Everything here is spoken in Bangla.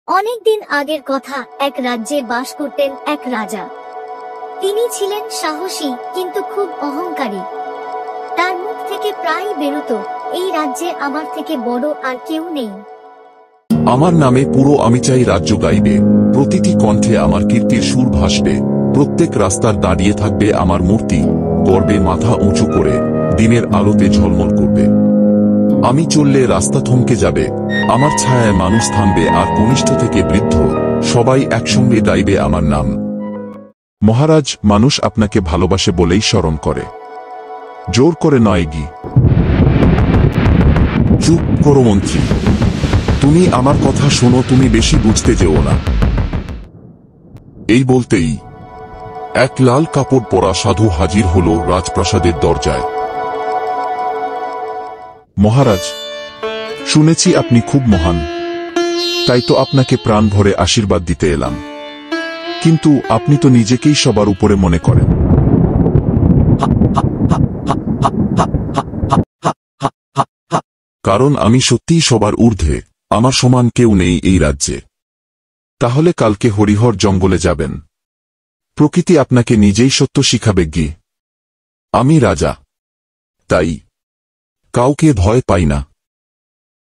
অনেকদিন আগের কথা, এক রাজ্যে বাস করতেন এক রাজা। তিনি ছিলেন সাহসী কিন্তু খুব অহংকারী। তার মুখ থেকে প্রায়ই বেরোতো, এই রাজ্যে আমার থেকে বড় আর কেউ নেই। আমার নামে পুরো আমি চাই রাজ্য গাইবে, প্রতিটি কণ্ঠে আমার কীর্তির সুর ভাসবে, প্রত্যেক রাস্তার দাঁড়িয়ে থাকবে আমার মূর্তি, গর্বে মাথা উঁচু করে দিনের আলোতে ঝলমল করবে। আমি চললে রাস্তা থমকে যাবে, আমার ছায়ায় মানুষ থামবে, আর কনিষ্ঠ থেকে বৃদ্ধ সবাই একসঙ্গে গাইবে আমার নাম। মহারাজ, মানুষ আপনাকে ভালোবাসে বলেই স্মরণ করে, জোর করে নয় গি। চুপ করো মন্ত্রী, তুমি আমার কথা শোনো, তুমি বেশি বুঝতে যেও না। এই বলতেই এক লাল কাপড় পরা সাধু হাজির হল রাজপ্রাসাদের দরজায়। মহারাজ, শুনেছি আপনি খুব মহান, তাই তো আপনাকে প্রাণ ভরে আশীর্বাদ দিতে এলাম। কিন্তু আপনি তো নিজেকেই সবার উপরে মনে করেন। কারণ আমি সত্যিই সবার ঊর্ধ্বে, আমার সমান কেউ নেই এই রাজ্যে। তাহলে কালকে হরিহর জঙ্গলে যাবেন, প্রকৃতি আপনাকে নিজেই সত্য শিখাবে গি। আমি রাজা, তাই কাউকে ভয় পাই না।